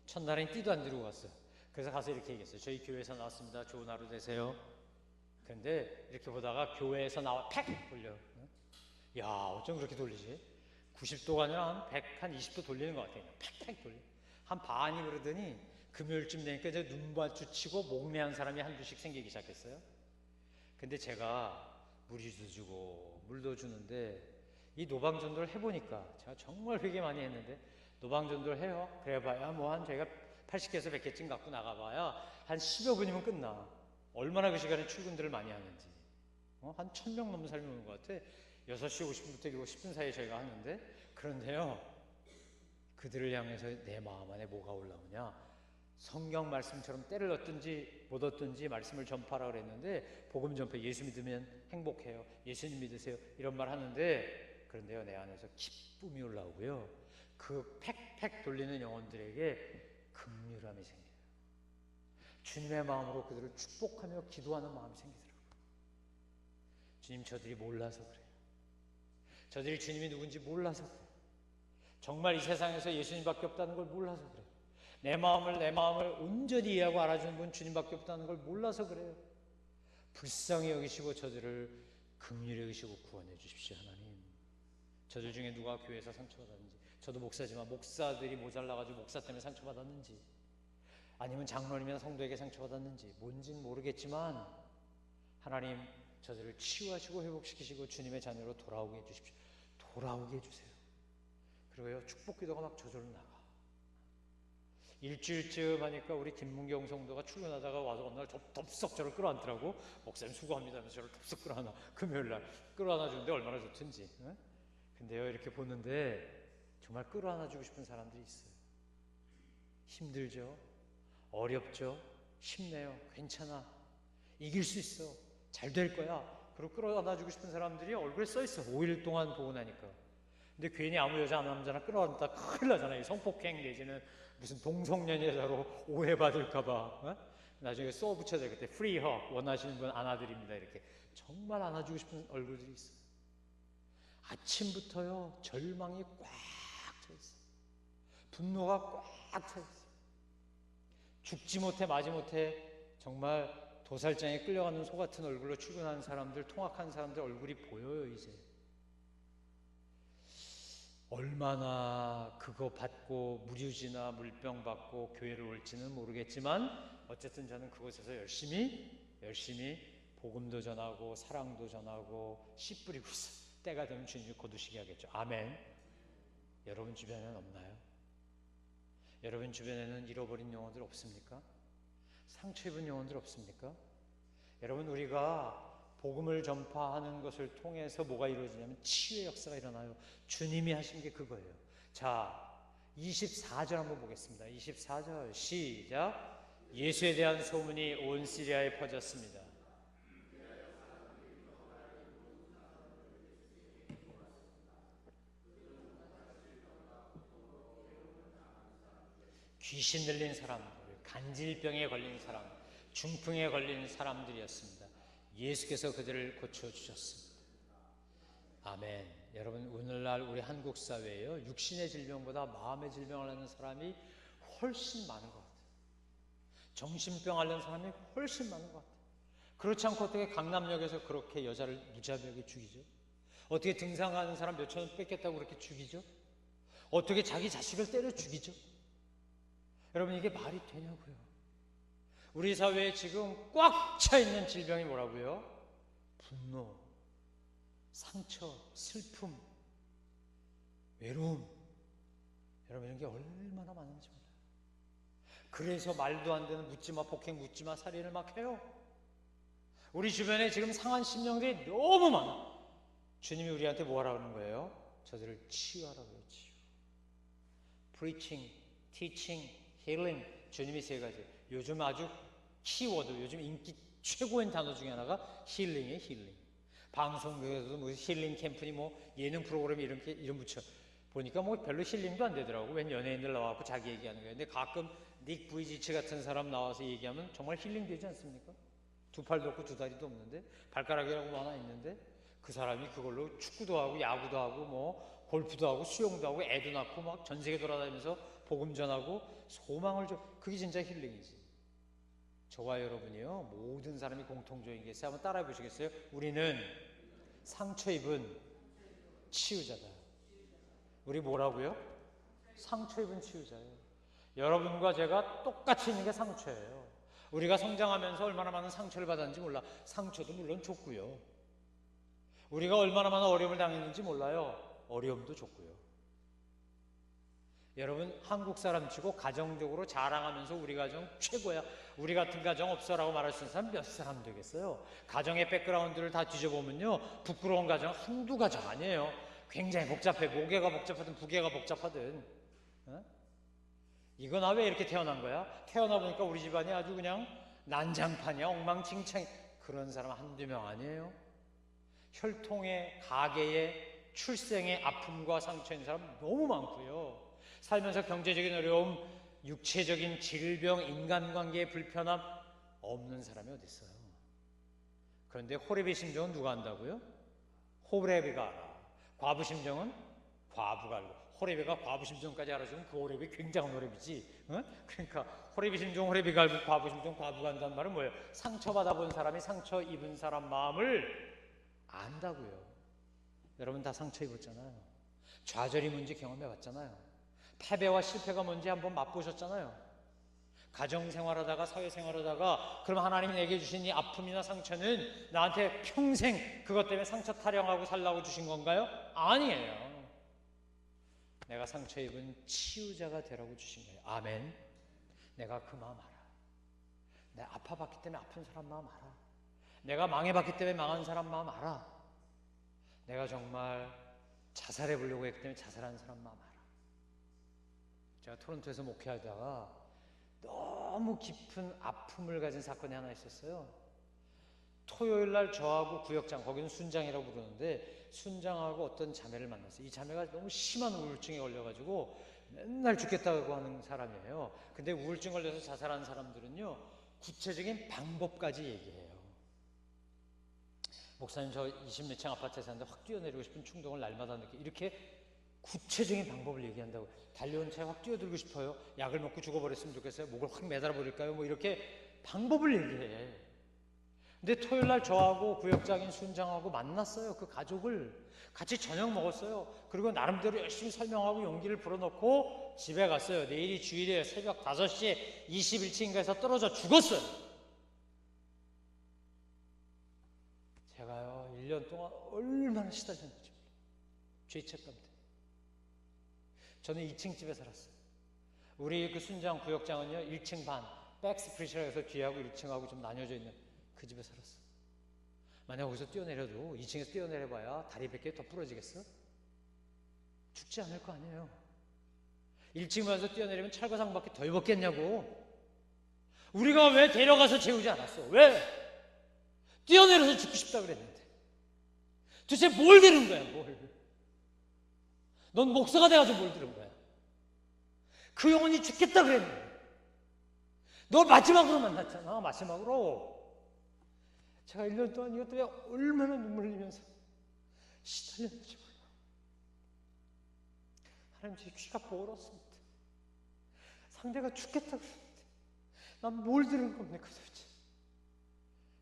첫날엔 띠도 안 들고 갔어요. 그래서 가서 이렇게 얘기했어요. 저희 교회에서 나왔습니다. 좋은 하루 되세요. 근데 이렇게 보다가 교회에서 나와 팩 돌려. 야, 어쩜 그렇게 돌리지? 90도가 아니라 한 20도 돌리는 것 같아요. 팩팩 돌려. 한 반이 그러더니 금요일쯤 되니까 이제 눈 마주치고 목매한 사람이 한두씩 생기기 시작했어요. 근데 제가 물도 주고 물도 주는데 이 노방전도를 해보니까 제가 정말 회개 많이 했는데 노방전도를 해요. 그래봐야 뭐 한 저희가 80개에서 100개쯤 갖고 나가봐야 한 10여 분이면 끝나. 얼마나 그 시간에 출근들을 많이 하는지. 한 1000명 넘는 사람이 오는 것 같아. 6시 50분부터 7시 10분 사이에 저희가 하는데, 그런데요, 그들을 향해서 내 마음 안에 뭐가 올라오냐? 성경 말씀처럼 때를 얻든지 못 얻든지 말씀을 전파하라 그랬는데, 복음 전파, 예수 믿으면 행복해요, 예수님 믿으세요, 이런 말 하는데, 그런데요, 내 안에서 기쁨이 올라오고요, 그 팩팩 돌리는 영혼들에게 긍휼함이 생겨요. 주님의 마음으로 그들을 축복하며 기도하는 마음이 생기더라고요. 주님, 저들이 몰라서 그래요. 저들이 주님이 누군지 몰라서 그래요. 정말 이 세상에서 예수님밖에 없다는 걸 몰라서 그래요. 내 마음을 온전히 이해하고 알아주는 분 주님밖에 없다는 걸 몰라서 그래요. 불쌍히 여기시고 저들을 긍휼히 여기시고 구원해 주십시오. 하나님, 저들 중에 누가 교회에서 상처받았는지, 저도 목사지만 목사들이 모자라가지고 목사 때문에 상처받았는지, 아니면 장로님이나 성도에게 상처받았는지 뭔진 모르겠지만 하나님, 저들을 치유하시고 회복시키시고 주님의 자녀로 돌아오게 해주십시오. 돌아오게 해주세요. 그리고요, 축복기도가 막 저절로 나가. 일주일쯤 하니까 우리 김문경 성도가 출근하다가 와서 어느 날 덥석 저를 끌어안더라고. 목사님 수고합니다 하면서 저를 덥석 끌어안아. 금요일날 끌어안아 주는데 얼마나 좋든지. 근데요, 이렇게 보는데 정말 끌어안아 주고 싶은 사람들이 있어요. 힘들죠, 어렵죠, 힘내요, 괜찮아, 이길 수 있어, 잘 될 거야. 그리고 끌어안아 주고 싶은 사람들이 얼굴에 써 있어. 5일 동안 보고 나니까. 근데 괜히 아무 여자 남자나 끌어안다 큰일 나잖아요. 성폭행 내지는 무슨 동성연애자로 오해받을까봐. 나중에 써 붙여야 되겠대. 프리 허, 원하시는 분 안아드립니다. 이렇게 정말 안아주고 싶은 얼굴들이 있어요. 아침부터요, 절망이 꽉 차 있어요. 분노가 꽉 차 있어요. 죽지 못해 마지 못해 정말 도살장에 끌려가는 소 같은 얼굴로 출근하는 사람들, 통학하는 사람들 얼굴이 보여요. 이제 얼마나 그거 받고 무료지나 물병 받고 교회를 올지는 모르겠지만 어쨌든 저는 그곳에서 열심히 복음도 전하고 사랑도 전하고 씨 뿌리고 있어요. 때가 되면 주님이 거두시게 하겠죠. 아멘. 여러분 주변에는 없나요? 여러분 주변에는 잃어버린 영혼들 없습니까? 상처 입은 영혼들 없습니까? 여러분, 우리가 복음을 전파하는 것을 통해서 뭐가 이루어지냐면 치유의 역사가 일어나요. 주님이 하신 게 그거예요. 자, 24절 한번 보겠습니다. 24절 시작. 예수에 대한 소문이 온 시리아에 퍼졌습니다. 귀신 들린 사람들, 간질병에 걸린 사람, 중풍에 걸린 사람들이었습니다. 예수께서 그들을 고쳐주셨습니다. 아멘. 여러분, 오늘날 우리 한국 사회에요, 육신의 질병보다 마음의 질병을 앓는 사람이 훨씬 많은 것 같아요. 정신병 앓는 사람이 훨씬 많은 것 같아요. 그렇지 않고 어떻게 강남역에서 그렇게 여자를 무자비하게 죽이죠? 어떻게 등산하는 사람 몇천 원 뺏겼다고 그렇게 죽이죠? 어떻게 자기 자식을 때려 죽이죠? 여러분, 이게 말이 되냐고요. 우리 사회에 지금 꽉 차 있는 질병이 뭐라고요? 분노, 상처, 슬픔, 외로움. 여러분, 이런 게 얼마나 많은지 몰라요. 그래서 말도 안 되는 묻지마 폭행, 묻지마 살인을 막 해요. 우리 주변에 지금 상한 심령들이 너무 많아. 주님이 우리한테 뭐하라고 하는 거예요? 저들을 치유하라고 해요. 치유. Preaching, Teaching, Healing. 주님이 세 가지. 요즘 아주 키워드, 요즘 인기 최고인 단어 중에 하나가 힐링이에요. 힐링. 방송국에서도 뭐 힐링 캠프니 뭐 예능 프로그램에 이름 붙여 보니까 뭐 별로 힐링도 안 되더라고. 웬 연예인들 나와서 자기 얘기하는 거예요. 근데 가끔 닉 부이지치 같은 사람 나와서 얘기하면 정말 힐링 되지 않습니까? 두 팔도 없고 두 다리도 없는데 발가락이라고 하나 있는데 그 사람이 그걸로 축구도 하고 야구도 하고 뭐 골프도 하고 수영도 하고 애도 낳고 막 전 세계 돌아다니면서 복음 전하고 소망을 줘. 그게 진짜 힐링이지. 저와 여러분이요, 모든 사람이 공통적인 게 있어요. 한번 따라해 보시겠어요? 우리는 상처 입은 치유자다. 우리 뭐라고요? 상처 입은 치유자예요. 여러분과 제가 똑같이 있는 게 상처예요. 우리가 성장하면서 얼마나 많은 상처를 받았는지 몰라. 상처도 물론 줬고요. 우리가 얼마나 많은 어려움을 당했는지 몰라요. 어려움도 줬고요. 여러분, 한국 사람 치고 가정적으로 자랑하면서 우리 가정 최고야, 우리 같은 가정 없어라고 말할 수 있는 사람 몇 사람 되겠어요? 가정의 백그라운드를 다 뒤져보면요, 부끄러운 가정 한두 가정 아니에요. 굉장히 복잡해. 모계가 복잡하든 부계가 복잡하든. 어? 이거 나 왜 이렇게 태어난 거야? 태어나 보니까 우리 집안이 아주 그냥 난장판이야, 엉망진창. 그런 사람 한두 명 아니에요. 혈통의, 가계의, 출생의 아픔과 상처인 사람 너무 많고요. 살면서 경제적인 어려움, 육체적인 질병, 인간관계의 불편함 없는 사람이 어디 있어요? 그런데 호렙의 심정은 누가 안다고요? 호렙이가 알아. 과부 심정은 과부가 알고. 호렙이가 과부 심정까지 알아주면 그 호렙이 굉장한 호렙이지. 어? 그러니까 호렙의 심정 호렙이가 알고 과부 심정 과부가 안다는 말은 뭐예요? 상처받아 본 사람이 상처 입은 사람 마음을 안다고요. 여러분 다 상처 입었잖아요. 좌절이 뭔지 경험해 봤잖아요. 패배와 실패가 뭔지 한번 맛보셨잖아요. 가정생활하다가 사회생활하다가 그럼 하나님이 내게 주신 이 아픔이나 상처는 나한테 평생 그것 때문에 상처 타령하고 살라고 주신 건가요? 아니에요. 내가 상처 입은 치유자가 되라고 주신 거예요. 아멘. 내가 그 마음 알아. 내가 아파봤기 때문에 아픈 사람 마음 알아. 내가 망해봤기 때문에 망한 사람 마음 알아. 내가 정말 자살해 보려고 했기 때문에 자살한 사람 마음 알아. 제가 토론토에서 목회하다가 너무 깊은 아픔을 가진 사건이 하나 있었어요. 토요일날 저하고 구역장, 거기는 순장이라고 부르는데 순장하고 어떤 자매를 만났어요. 이 자매가 너무 심한 우울증에 걸려가지고 맨날 죽겠다고 하는 사람이에요. 근데 우울증 걸려서 자살한 사람들은요, 구체적인 방법까지 얘기해요. 목사님, 저 20몇 층 아파트에 사는데 확 뛰어내리고 싶은 충동을 날마다 느끼. 이렇게 구체적인 방법을 얘기한다고. 달려온 차에 확 뛰어들고 싶어요. 약을 먹고 죽어버렸으면 좋겠어요. 목을 확 매달아 버릴까요? 뭐 이렇게 방법을 얘기해. 근데 토요일날 저하고 구역장인 순장하고 만났어요. 그 가족을 같이 저녁 먹었어요. 그리고 나름대로 열심히 설명하고 용기를 불어넣고 집에 갔어요. 내일이 주일이에요. 새벽 5시에 21층인가에서 떨어져 죽었어요. 제가요 1년 동안 얼마나 시달렸는지 죄책감 때문에. 저는 2층 집에 살았어요. 우리 그 순장 구역장은요 1층 반, 백스프리시라고 해서 뒤하고 1층하고 좀 나뉘어져 있는 그 집에 살았어. 만약 거기서 뛰어내려도 2층에서 뛰어내려봐야 다리 100개 더 부러지겠어? 죽지 않을 거 아니에요. 1층 가서 뛰어내리면 찰과상 밖에 더 입었겠냐고. 우리가 왜 데려가서 재우지 않았어? 왜? 뛰어내려서 죽고 싶다 그랬는데. 도대체 뭘 들은 거야, 뭘? 넌 목사가 돼가지고 뭘 들은 거야? 그 영혼이 죽겠다 그랬는데. 너 마지막으로 만났잖아, 마지막으로. 제가 1년 동안 이것 때문에 얼마나 눈물 흘리면서 시달렸는지 몰라. 하나님, 제 귀가 멀었습니다. 상대가 죽겠다 그랬는데 난 뭘 들은 겁니까 도대체?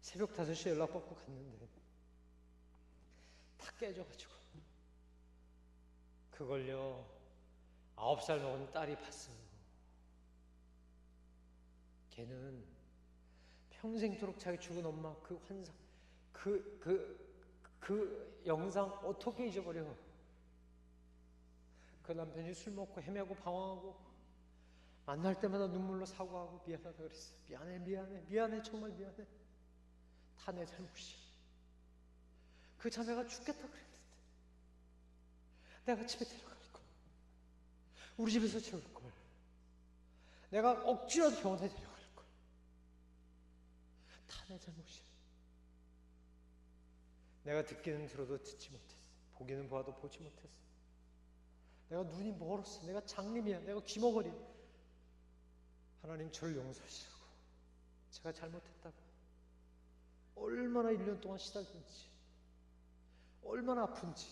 새벽 5시에 연락받고 갔는데 다 깨져가지고. 그걸요 9살 먹은 딸이 봤어요. 걔는 평생토록 자기 죽은 엄마 그 환상, 그 영상 어떻게 잊어버려? 그 남편이 술 먹고 헤매고 방황하고 만날 때마다 눈물로 사과하고 미안하다 그랬어요. 미안해, 정말 미안해. 다 내 잘못이야. 그 자매가 죽겠다 그랬는데 내가 집에 데려갈 걸, 우리 집에서 재울 걸, 내가 억지로 병원에 데려갈 걸. 다 내 잘못이야. 내가 듣기는 들어도 듣지 못했어. 보기는 보아도 보지 못했어. 내가 눈이 멀었어. 내가 장님이야. 내가 귀머거리. 하나님, 저를 용서하시라고. 제가 잘못했다고. 얼마나 1년 동안 시달렸는지, 얼마나 아픈지,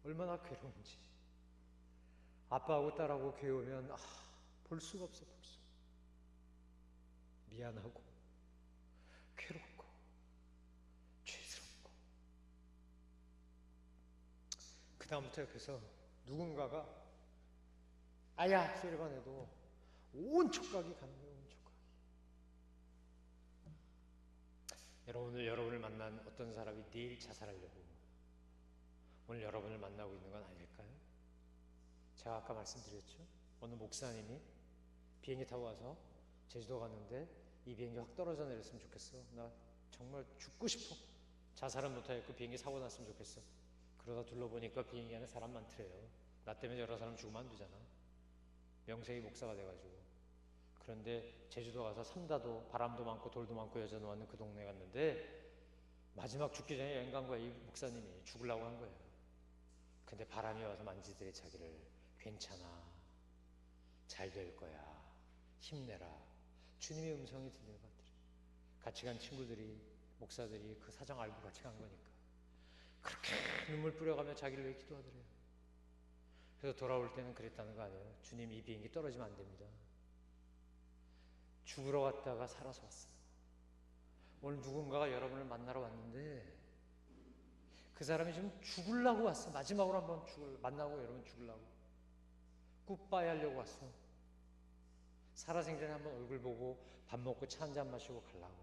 얼마나 괴로운지. 아빠하고 딸하고 괴우면 볼 수가 없어. 볼 수. 미안하고 괴롭고 죄스럽고. 그 다음부터 옆에서 누군가가 아야 소리만 해도 온 촉각이 가는 거예요. 온 촉각이. 여러분, 오늘 여러분을 만난 어떤 사람이 내일 자살하려고 오늘 여러분을 만나고 있는 건 아닐까요? 제가 아까 말씀드렸죠. 어느 목사님이 비행기 타고 와서 제주도 갔는데 이 비행기 확 떨어져 내렸으면 좋겠어. 나 정말 죽고 싶어. 자살은 못하겠고 비행기 사고 났으면 좋겠어. 그러다 둘러보니까 비행기 안에 사람 많더래요. 나 때문에 여러 사람 죽으면 안 되잖아. 명색이 목사가 돼가지고. 그런데 제주도 가서 삼다도 바람도 많고 돌도 많고 여자도 많은 그 동네 갔는데 마지막 죽기 전에 여행 간 거야. 이 목사님이 죽으려고 한 거예요. 근데 바람이 와서 만지더래 자기를. 괜찮아, 잘 될 거야, 힘내라. 주님의 음성이 들리는 것 같더래. 같이 간 친구들이, 목사들이 그 사정 알고 같이 간 거니까 그렇게 눈물 뿌려가며 자기를 위해 기도하더래요. 그래서 돌아올 때는 그랬다는 거 아니에요? 주님, 이 비행기 떨어지면 안 됩니다. 죽으러 갔다가 살아서 왔어요. 오늘 누군가가 여러분을 만나러 왔는데 그 사람이 지금 죽으려고 왔어. 마지막으로 한번 만나고 여러분 죽으려고. 굿바이 하려고 왔어. 살아생전에 한번 얼굴 보고 밥 먹고 차 한잔 마시고 가려고.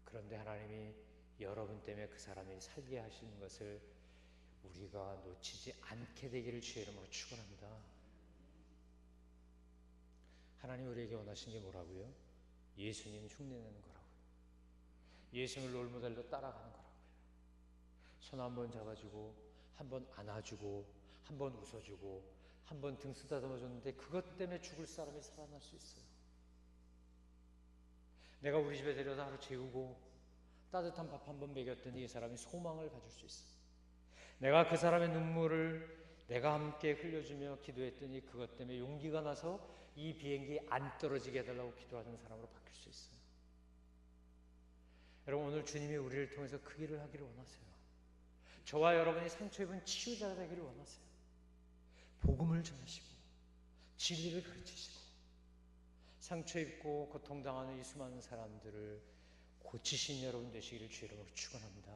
그런데 하나님이 여러분 때문에 그 사람이 살게 하시는 것을 우리가 놓치지 않게 되기를 주의 이름으로 축원합니다. 하나님 우리에게 원하시는 게 뭐라고요? 예수님 흉내내는 거라고요. 예수님을 롤모델로 따라가는 거라고요. 손 한 번 잡아주고, 한 번 안아주고, 한 번 웃어주고, 한 번 등 쓰다듬어줬는데 그것 때문에 죽을 사람이 살아날 수 있어요. 내가 우리 집에 데려다 하루 재우고 따뜻한 밥 한 번 먹였더니 이 사람이 소망을 가질 수 있어요. 내가 그 사람의 눈물을 내가 함께 흘려주며 기도했더니 그것 때문에 용기가 나서 이 비행기 안 떨어지게 해달라고 기도하는 사람으로 바뀔 수 있어요. 여러분, 오늘 주님이 우리를 통해서 그 일을 하기를 원하세요. 저와 여러분이 상처 입은 치유자가 되기를 원하세요. 복음을 전하시고 진리를 가르치시고 상처 입고 고통당하는 이 수많은 사람들을 고치신 여러분 되시기를 주의 이름으로 축원합니다.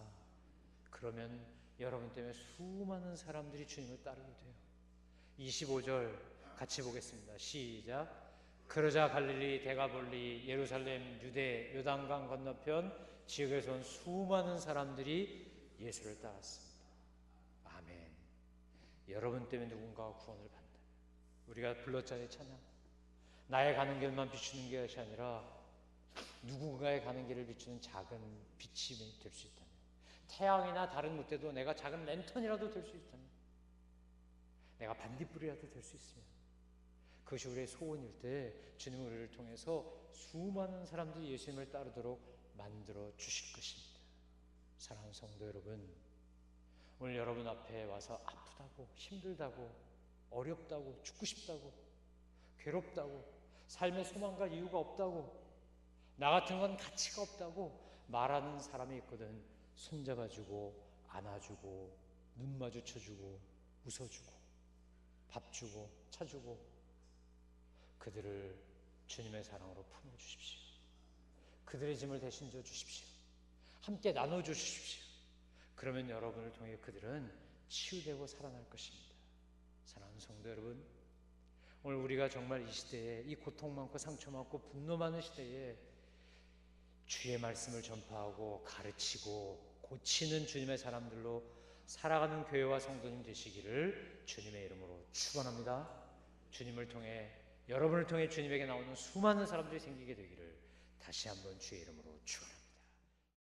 그러면 여러분 때문에 수많은 사람들이 주님을 따르게 돼요. 25절 같이 보겠습니다. 시작. 그러자 갈릴리, 데가볼리, 예루살렘, 유대, 요단강 건너편 지역에서 온 수많은 사람들이 예수를 따랐습니다. 아멘. 여러분 때문에 누군가가 구원을 받는다. 우리가 불렀잖아요, 찬양. 나의 가는 길만 비추는 것이 아니라 누군가의 가는 길을 비추는 작은 빛이 될 수 있다면, 태양이나 다른 무대도 내가 작은 랜턴이라도 될 수 있다면, 내가 반딧불이라도 될 수 있으면 그것이 우리의 소원일 때 주님은 우리를 통해서 수많은 사람들이 예수님을 따르도록 만들어 주실 것입니다. 사랑하는 성도 여러분, 오늘 여러분 앞에 와서 아프다고, 힘들다고, 어렵다고, 죽고 싶다고, 괴롭다고, 삶의 소망과 이유가 없다고, 나 같은 건 가치가 없다고 말하는 사람이 있거든. 손잡아주고 안아주고 눈 마주쳐주고 웃어주고 밥 주고 차 주고 그들을 주님의 사랑으로 품어주십시오. 그들의 짐을 대신 져 주십시오. 함께 나눠주십시오. 그러면 여러분을 통해 그들은 치유되고 살아날 것입니다. 사랑하는 성도 여러분, 오늘 우리가 정말 이 시대에, 이 고통 많고 상처 많고 분노 많은 시대에 주의 말씀을 전파하고 가르치고 고치는 주님의 사람들로 살아가는 교회와 성도님 되시기를 주님의 이름으로 축원합니다. 주님을 통해, 여러분을 통해 주님에게 나오는 수많은 사람들이 생기게 되기를 다시 한번 주의 이름으로 축원합니다.